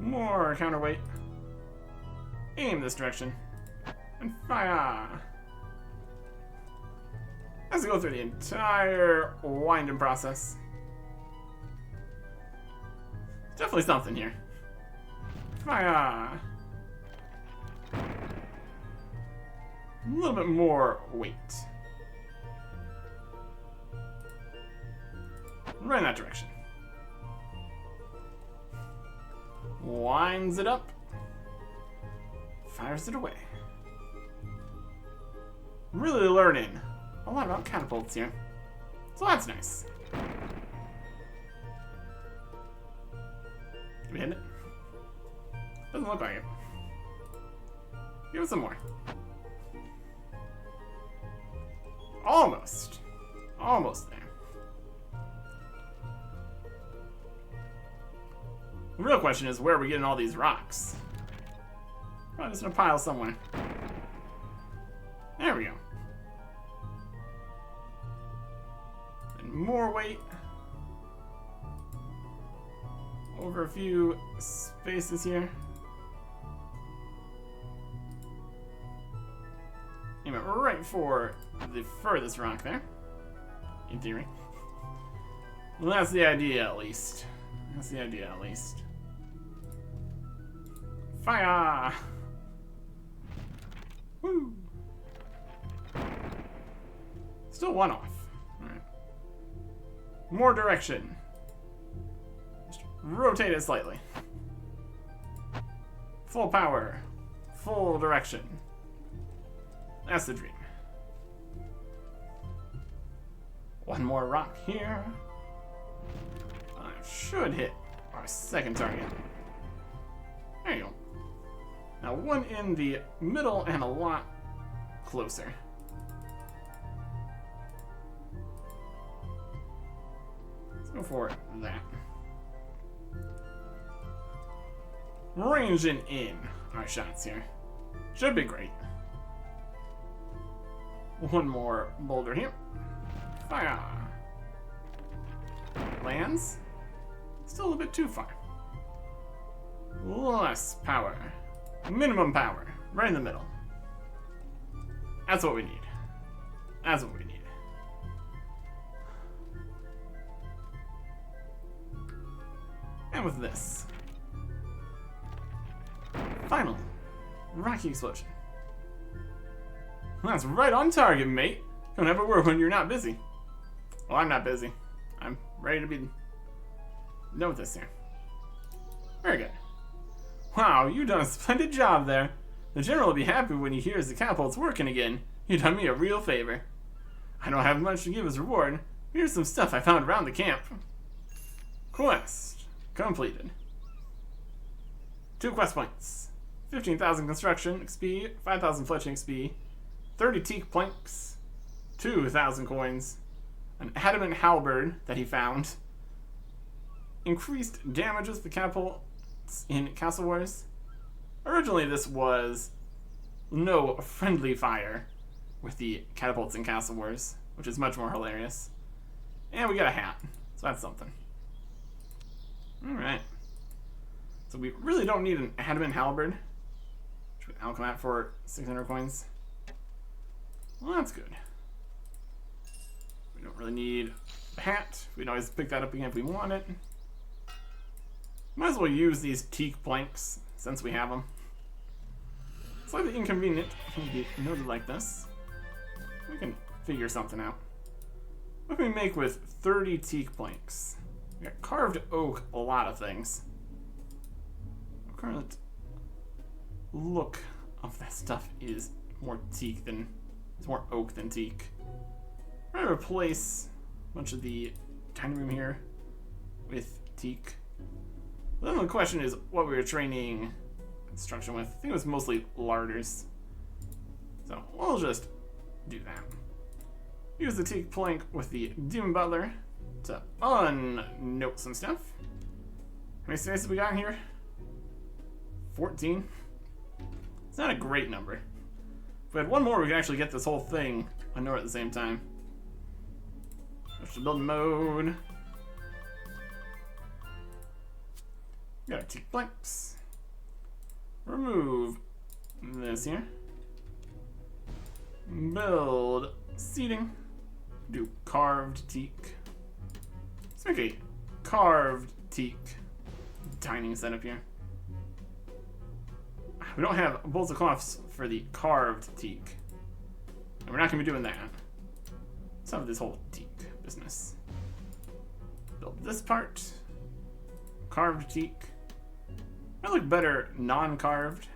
[SPEAKER 1] More counterweight. Aim this direction, and fire. As we go through the entire winding process. Definitely something here. Fire. A little bit more weight. Right in that direction. Winds it up. Fires it away. Really learning a lot about catapults here. So that's nice. Did we hit it? Doesn't look like it. Give it some more. Almost. Almost there. The real question is, where are we getting all these rocks? Probably just in a pile somewhere. There we go. And more weight. Over a few spaces here. Aim it right for the furthest rock there. In theory. Well, that's the idea, at least. That's the idea, at least. Fire! Woo! Still one off. Alright. More direction. Just rotate it slightly. Full power. Full direction. That's the dream. One more rock here. I should hit our second target. There you go. Now one in the middle and a lot closer. Let's go for that. Ranging in our shots here. Should be great. One more boulder here. Fire. Lands. Still a little bit too far. Less power. Minimum power. Right in the middle. That's what we need. That's what we need. And with this. Final. Rocky explosion. That's right on target, mate. Don't ever worry when you're not busy. Well, I'm not busy. I'm ready to be done with this here. Very good. Wow, you done a splendid job there. The general will be happy when he hears the catapult's working again. You done me a real favor. I don't have much to give as reward. Here's some stuff I found around the camp. Quest completed. 2 quest points. 15,000 construction XP, 5,000 fletching XP, 30 teak planks, 2,000 coins, an adamant halberd that he found, increased damage with the catapults in Castle Wars. Originally this was no friendly fire with the catapults in Castle Wars, which is much more hilarious. And we got a hat, so that's something. Alright. So we really don't need an adamant halberd, which I'll come out for 600 coins. Well, that's good. We don't really need a hat. We can always pick that up again if we want it. Might as well use these teak planks since we have them. Slightly inconvenient to be noted like this. We can figure something out. What can we make with 30 teak planks? We got carved oak, a lot of things. The current look of that stuff is more teak than it's more oak than teak. I'm gonna replace a bunch of the tiny room here with teak. Then the question is what we were training construction with. I think it was mostly larders. So we'll just do that. Use the teak plank with the Demon Butler to unnote some stuff. How many spaces we got here? 14. It's not a great number. If we had one more, we could actually get this whole thing unnoted at the same time. Switch to build mode. Got our teak planks. Remove this here. Build seating. Do carved teak. Let's make a carved teak dining setup here. We don't have bowls of cloths for the carved teak. And we're not going to be doing that. Let's have this whole teak business. Build this part. Carved teak. Might look better non-carved,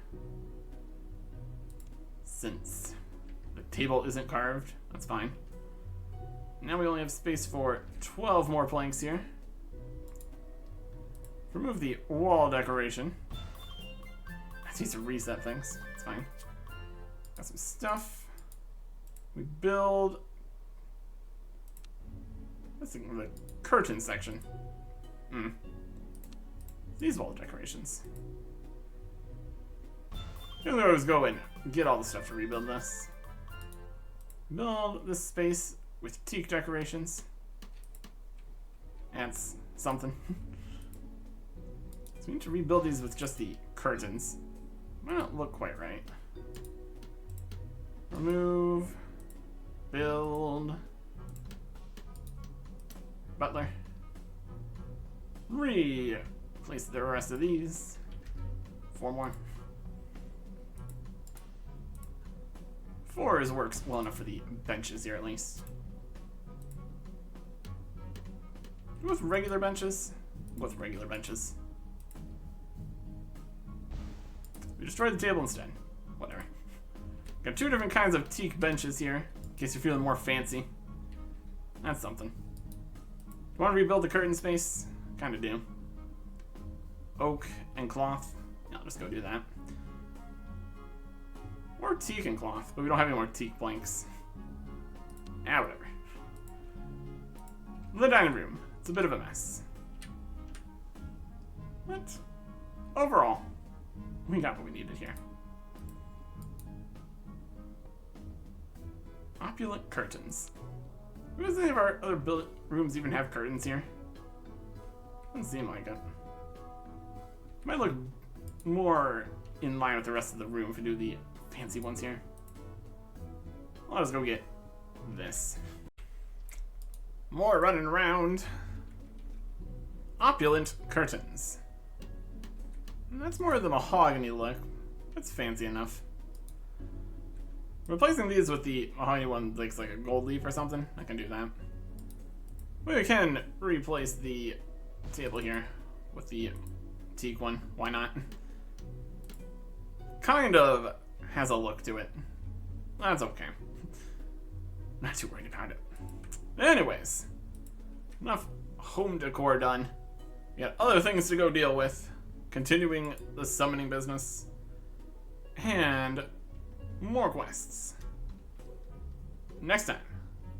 [SPEAKER 1] since the table isn't carved. That's fine. Now we only have space for 12 more planks here. Remove the wall decoration. I need to reset things. It's fine. Got some stuff. We build. Let's see, the curtain section. These wall decorations. I'm gonna always go and get all the stuff to rebuild this. Build this space with teak decorations. That's something. So we need to rebuild these with just the curtains. Might not look quite right. Remove. Build. Butler. Replace the rest of these. 4 more. 4 works well enough for the benches here, at least. With regular benches? With regular benches. We destroyed the table instead. Whatever. Got 2 different kinds of teak benches here, in case you're feeling more fancy. That's something. You want to rebuild the curtain space? Kinda do. Oak and cloth. I'll just go do that. Or teak and cloth, but we don't have any more teak planks. Whatever. The dining room. It's a bit of a mess. But overall, we got what we needed here. Opulent curtains. Does any of our other rooms even have curtains here? Doesn't seem like it. Might look more in line with the rest of the room if we do the fancy ones here. I'll just go get this. More running around. Opulent curtains. And that's more of the mahogany look. That's fancy enough. Replacing these with the mahogany one that looks like a gold leaf or something, I can do that. We can replace the table here with the teak one. Why not? Kind of has a look to it. That's okay. Not too worried about it. Anyways, enough home decor done. We got other things to go deal with. Continuing the summoning business. And more quests. Next time.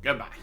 [SPEAKER 1] Goodbye.